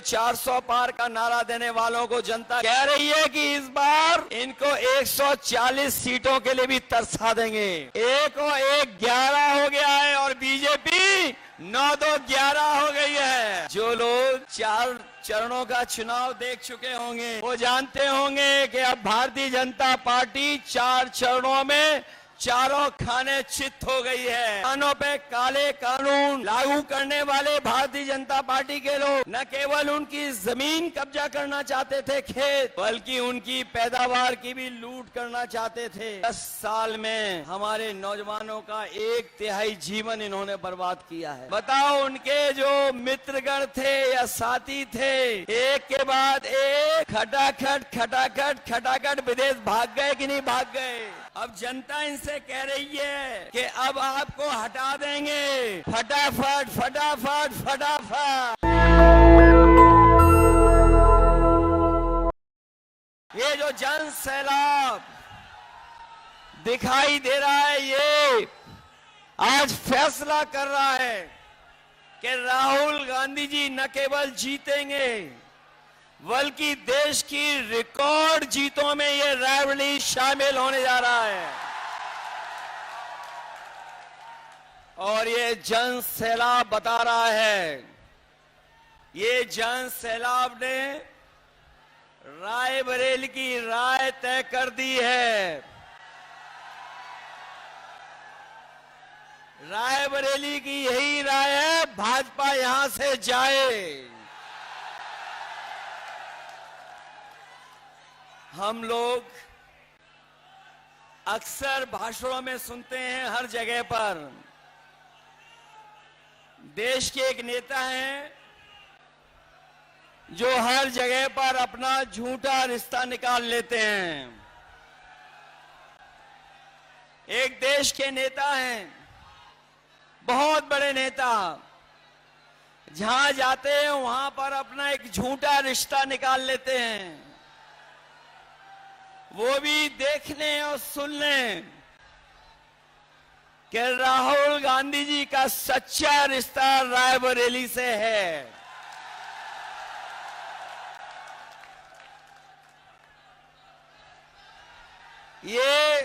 400 पार का नारा देने वालों को जनता कह रही है कि इस बार इनको 140 सीटों के लिए भी तरसा देंगे। 1 और 1 11 हो गया है और बीजेपी 9-2-11 हो गई है। जो लोग 4 चरणों का चुनाव देख चुके होंगे वो जानते होंगे कि अब भारतीय जनता पार्टी 4 चरणों में चारों खाने चित हो गई है। किसानों पे काले कानून लागू करने वाले भारतीय जनता पार्टी के लोग न केवल उनकी जमीन कब्जा करना चाहते थे खेत, बल्कि उनकी पैदावार की भी लूट करना चाहते थे। 10 साल में हमारे नौजवानों का 1/3 जीवन इन्होंने बर्बाद किया है। बताओ उनके जो मित्रगण थे या साथी थे, एक के बाद एक खटाखट विदेश भाग गए कि नहीं भाग गए। अब जनता इनसे कह रही है कि अब आपको हटा देंगे फटाफट फटाफट फटाफट। ये जो जन सैलाब दिखाई दे रहा है ये आज फैसला कर रहा है कि राहुल गांधी जी न केवल जीतेंगे बल्कि देश की रिकॉर्ड जीतों में ये रायबरेली शामिल होने जा रहा है। और ये जन सैलाब बता रहा है, ये जन सैलाब ने रायबरेली की राय तय कर दी है। रायबरेली की यही राय है, भाजपा यहां से जाए। हम लोग अक्सर भाषणों में सुनते हैं हर जगह पर, देश के एक नेता हैं जो हर जगह पर अपना झूठा रिश्ता निकाल लेते हैं। एक देश के नेता हैं, बहुत बड़े नेता, जहां जाते हैं वहां पर अपना एक झूठा रिश्ता निकाल लेते हैं। वो भी देखने और सुनने कि राहुल गांधी जी का सच्चा रिश्ता रायबरेली से है। ये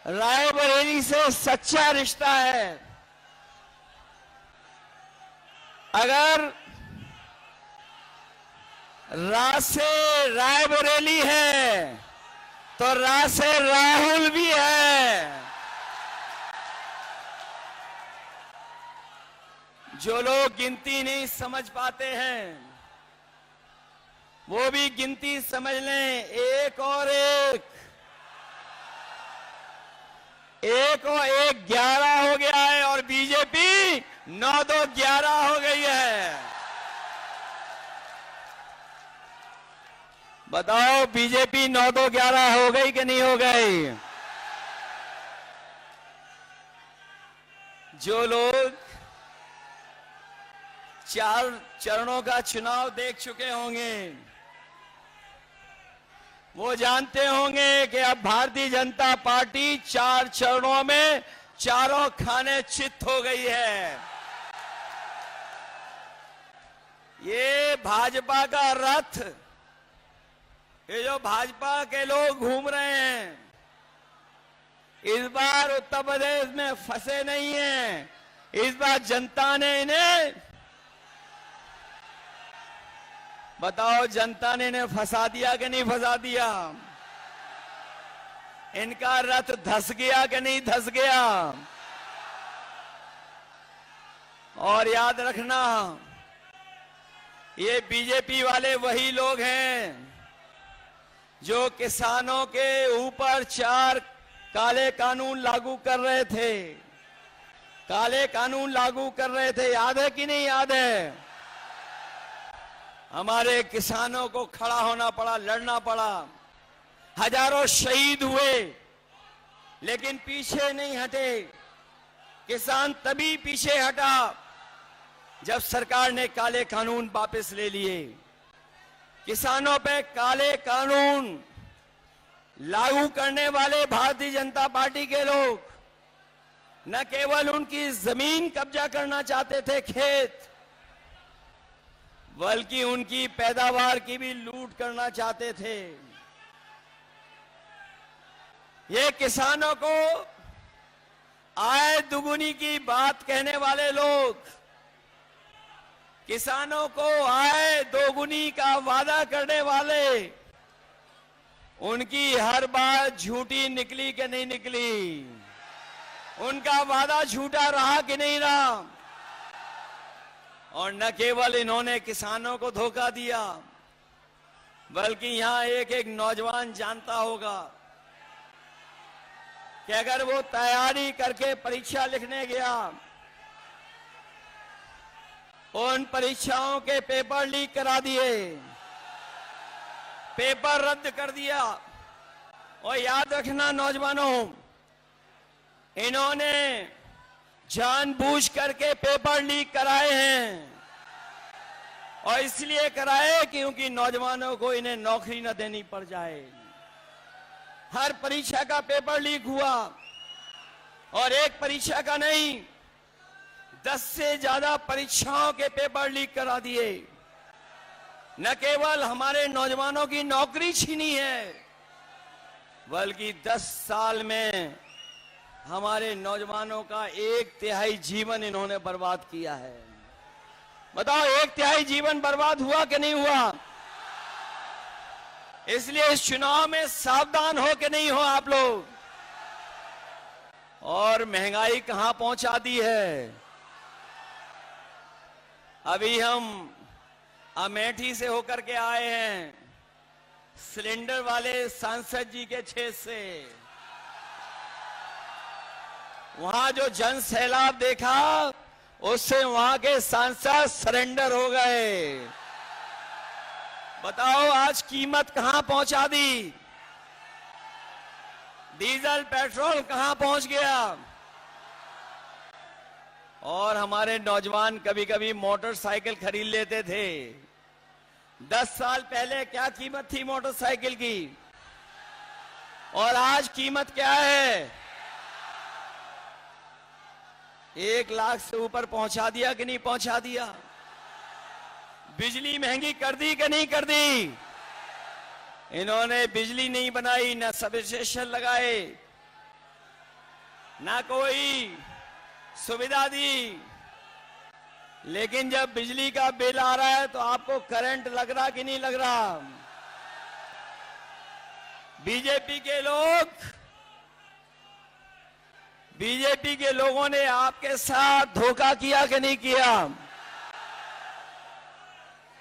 रायबरेली से सच्चा रिश्ता है। अगर रा से रायबरेली है तो रा से राहुल भी है। जो लोग गिनती नहीं समझ पाते हैं वो भी गिनती समझ लें। 1 और 1 11 हो गया है और बीजेपी 9-2-11 हो गई है। बताओ बीजेपी 9-2-11 हो गई कि नहीं हो गई। जो लोग 4 चरणों का चुनाव देख चुके होंगे वो जानते होंगे कि अब भारतीय जनता पार्टी 4 चरणों में चारों खाने चित हो गई है। ये भाजपा का रथ, ये जो भाजपा के लोग घूम रहे हैं इस बार उत्तर प्रदेश में फंसे नहीं हैं। इस बार जनता ने इन्हें, बताओ जनता ने इन्हें फंसा दिया कि नहीं फंसा दिया। इनका रथ धस गया कि नहीं धस गया। और याद रखना ये बीजेपी वाले वही लोग हैं जो किसानों के ऊपर 4 काले कानून लागू कर रहे थे। काले कानून लागू कर रहे थे, याद है कि नहीं याद है। हमारे किसानों को खड़ा होना पड़ा, लड़ना पड़ा, हजारों शहीद हुए लेकिन पीछे नहीं हटे। किसान तभी पीछे हटा जब सरकार ने काले कानून वापस ले लिए। किसानों पे काले कानून लागू करने वाले भारतीय जनता पार्टी के लोग न केवल उनकी जमीन कब्जा करना चाहते थे खेत, बल्कि उनकी पैदावार की भी लूट करना चाहते थे। ये किसानों को आय दुगुनी की बात कहने वाले लोग, किसानों को आय दोगुनी का वादा करने वाले, उनकी हर बात झूठी निकली कि नहीं निकली? उनका वादा झूठा रहा कि नहीं रहा? और न केवल इन्होंने किसानों को धोखा दिया, बल्कि यहां एक एक नौजवान जानता होगा कि अगर वो तैयारी करके परीक्षा लिखने गया, उन परीक्षाओं के पेपर लीक करा दिए, पेपर रद्द कर दिया। और याद रखना नौजवानों, इन्होंने जानबूझ करके पेपर लीक कराए हैं, और इसलिए कराए क्योंकि नौजवानों को इन्हें नौकरी न देनी पड़ जाए। हर परीक्षा का पेपर लीक हुआ, और एक परीक्षा का नहीं, 10 से ज्यादा परीक्षाओं के पेपर लीक करा दिए। न केवल हमारे नौजवानों की नौकरी छीनी है, बल्कि 10 साल में हमारे नौजवानों का 1/3 जीवन इन्होंने बर्बाद किया है। बताओ, 1/3 जीवन बर्बाद हुआ कि नहीं हुआ? इसलिए इस चुनाव में सावधान हो कि नहीं हो आप लोग। और महंगाई कहां पहुंचा दी है। अभी हम अमेठी से होकर के आए हैं, सिलेंडर वाले सांसद जी के क्षेत्र से। वहां जो जन सैलाब देखा, उससे वहां के सांसद सरेंडर हो गए। बताओ, आज कीमत कहां पहुंचा दी? डीजल पेट्रोल कहां पहुंच गया? और हमारे नौजवान कभी कभी मोटरसाइकिल खरीद लेते थे। 10 साल पहले क्या कीमत थी मोटरसाइकिल की, और आज कीमत क्या है? 1 लाख से ऊपर पहुंचा दिया कि नहीं पहुंचा दिया? बिजली महंगी कर दी कि नहीं कर दी? इन्होंने बिजली नहीं बनाई, ना सब स्टेशन लगाए, ना कोई सुविधा दी। लेकिन जब बिजली का बिल आ रहा है तो आपको करंट लग रहा कि नहीं लग रहा? बीजेपी के लोगों ने आपके साथ धोखा किया कि नहीं किया?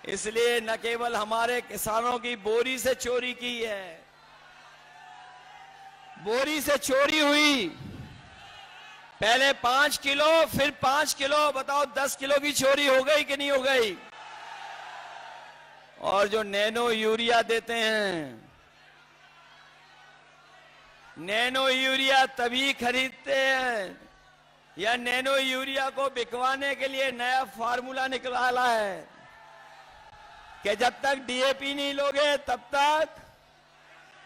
इसलिए न केवल हमारे किसानों की बोरी से चोरी की है, बोरी से चोरी हुई, पहले 5 किलो, फिर 5 किलो, बताओ 10 किलो की चोरी हो गई कि नहीं हो गई? और जो नैनो यूरिया देते हैं, नैनो यूरिया तभी खरीदते हैं, या नैनो यूरिया को बिकवाने के लिए नया फार्मूला निकाला है कि जब तक डीएपी नहीं लोगे तब तक,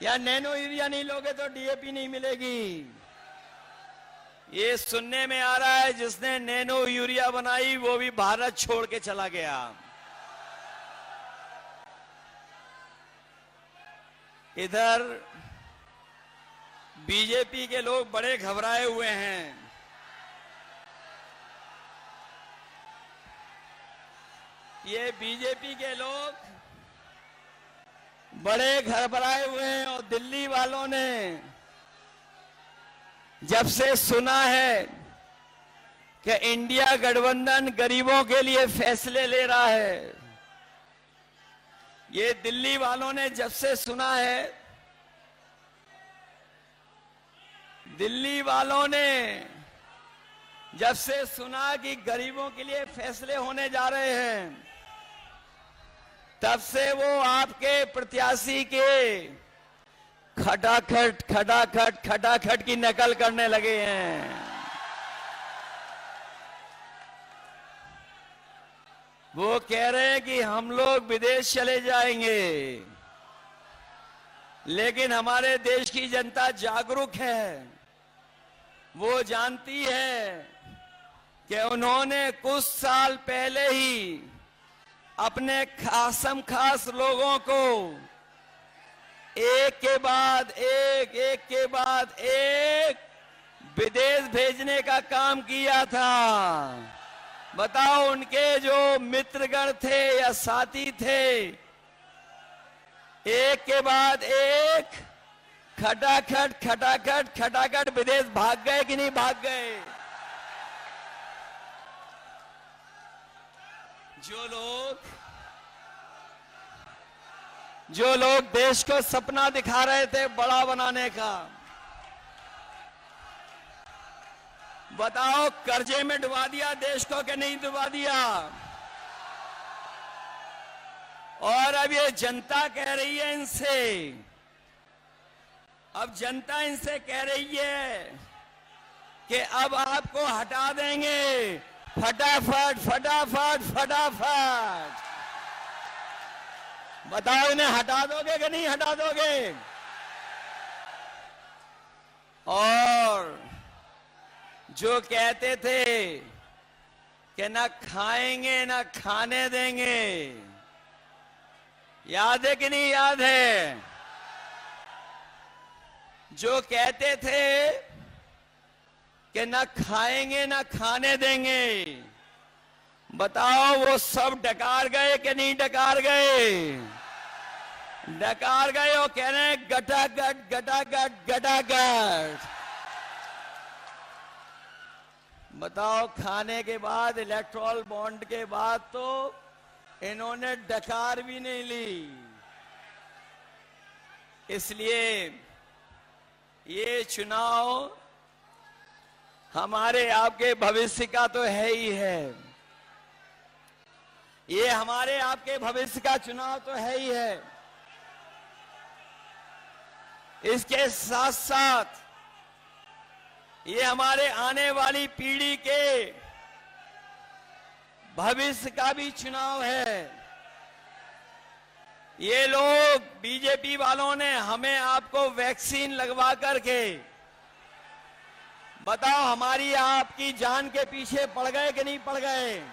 या नैनो यूरिया नहीं लोगे तो डीएपी नहीं मिलेगी। ये सुनने में आ रहा है जिसने नैनो यूरिया बनाई वो भी भारत छोड़ के चला गया। इधर बीजेपी के लोग बड़े घबराए हुए हैं। ये बीजेपी के लोग बड़े घबराए हुए हैं, और दिल्ली वालों ने जब से सुना है कि इंडिया गठबंधन गरीबों के लिए फैसले ले रहा है, ये दिल्ली वालों ने जब से सुना है, दिल्ली वालों ने जब से सुना कि गरीबों के लिए फैसले होने जा रहे हैं, तब से वो आपके प्रत्याशी के खटाखट खटाखट खटाखट की नकल करने लगे हैं। वो कह रहे हैं कि हम लोग विदेश चले जाएंगे, लेकिन हमारे देश की जनता जागरूक है। वो जानती है कि उन्होंने कुछ साल पहले ही अपने खासम खास लोगों को एक के बाद एक विदेश भेजने का काम किया था। बताओ, उनके जो मित्रगण थे या साथी थे, एक के बाद एक खटाखट विदेश भाग गए कि नहीं भाग गए? जो लोग देश को सपना दिखा रहे थे बड़ा बनाने का, बताओ कर्जे में डुबा दिया देश को कि नहीं डुबा दिया? और अब ये जनता कह रही है इनसे, अब जनता इनसे कह रही है कि अब आपको हटा देंगे फटाफट। बताओ, इन्हें हटा दोगे कि नहीं हटा दोगे? और जो कहते थे कि ना खाएंगे ना खाने देंगे, याद है कि नहीं याद है? जो कहते थे कि ना खाएंगे ना खाने देंगे, बताओ वो सब डकार गए कि नहीं डकार गए? डकार गए और कह रहे हैं गटागट। बताओ, खाने के बाद, इलेक्टोरल बॉन्ड के बाद तो इन्होंने डकार भी नहीं ली। इसलिए ये चुनाव हमारे आपके भविष्य का तो है ही है। ये हमारे आपके भविष्य का चुनाव तो है ही है। इसके साथ साथ ये हमारे आने वाली पीढ़ी के भविष्य का भी चुनाव है। ये लोग बीजेपी वालों ने हमें आपको वैक्सीन लगवा करके, बताओ, हमारी आपकी जान के पीछे पड़ गए कि नहीं पड़ गए?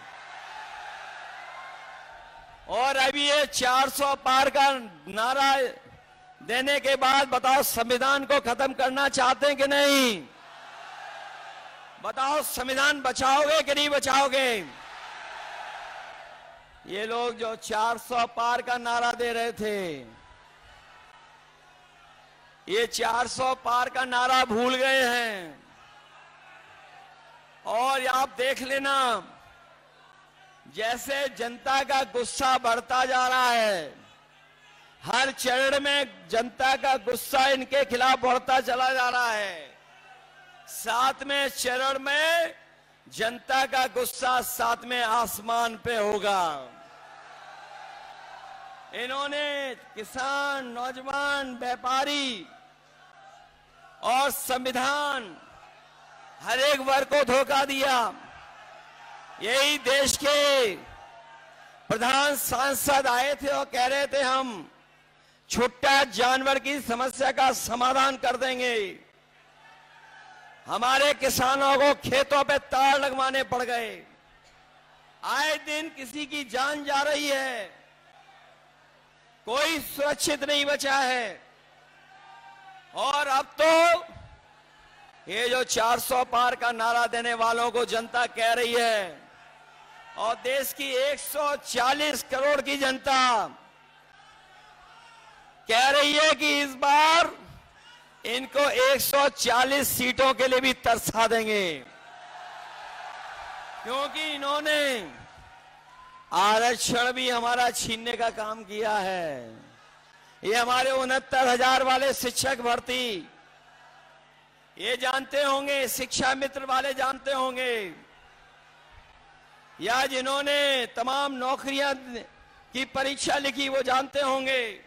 और अभी ये 400 पार का नारा देने के बाद बताओ, संविधान को खत्म करना चाहते हैं कि नहीं? बताओ, संविधान बचाओगे कि नहीं बचाओगे? ये लोग जो 400 पार का नारा दे रहे थे, ये 400 पार का नारा भूल गए हैं। और आप देख लेना, जैसे जनता का गुस्सा बढ़ता जा रहा है, हर चरण में जनता का गुस्सा इनके खिलाफ बढ़ता चला जा रहा है। 7वें चरण में जनता का गुस्सा 7वें आसमान पे होगा। इन्होंने किसान, नौजवान, व्यापारी और संविधान, हर एक वर्ग को धोखा दिया। यही देश के प्रधान सांसद आए थे और कह रहे थे हम छुट्टा जानवर की समस्या का समाधान कर देंगे। हमारे किसानों को खेतों पे तार लगवाने पड़ गए। आए दिन किसी की जान जा रही है, कोई सुरक्षित नहीं बचा है। और अब तो ये जो 400 पार का नारा देने वालों को जनता कह रही है, और देश की 140 करोड़ की जनता कह रही है कि इस बार इनको 140 सीटों के लिए भी तरसा देंगे, क्योंकि इन्होंने आरक्षण भी हमारा छीनने का काम किया है। ये हमारे 69,000 वाले शिक्षक भर्ती, ये जानते होंगे, शिक्षा मित्र वाले जानते होंगे, या जिन्होंने तमाम नौकरियां की परीक्षा लिखी वो जानते होंगे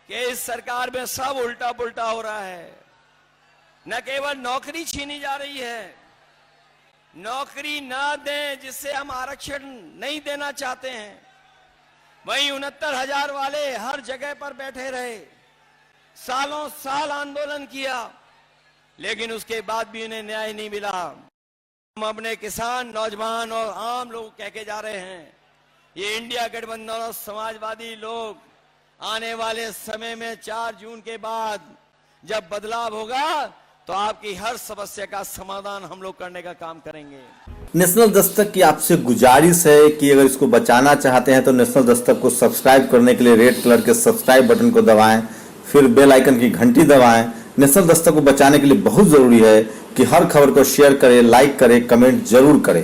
कि इस सरकार में सब उल्टा पुल्टा हो रहा है। न केवल नौकरी छीनी जा रही है, नौकरी ना दें जिससे हम आरक्षण नहीं देना चाहते हैं, वहीं 69,000 वाले हर जगह पर बैठे रहे, सालों साल आंदोलन किया, लेकिन उसके बाद भी उन्हें न्याय नहीं मिला। हम अपने किसान, नौजवान और आम लोग कह के जा रहे हैं ये इंडिया गठबंधन और समाजवादी लोग आने वाले समय में 4 जून के बाद जब बदलाव होगा तो आपकी हर समस्या का समाधान हम लोग करने का काम करेंगे। नेशनल दस्तक की आपसे गुजारिश है कि अगर इसको बचाना चाहते हैं तो नेशनल दस्तक को सब्सक्राइब करने के लिए रेड कलर के सब्सक्राइब बटन को दबाएं, फिर बेल आइकन की घंटी दबाएं। नेशनल दस्तक को बचाने के लिए बहुत जरूरी है कि हर खबर को शेयर करें, लाइक करें, कमेंट जरूर करें।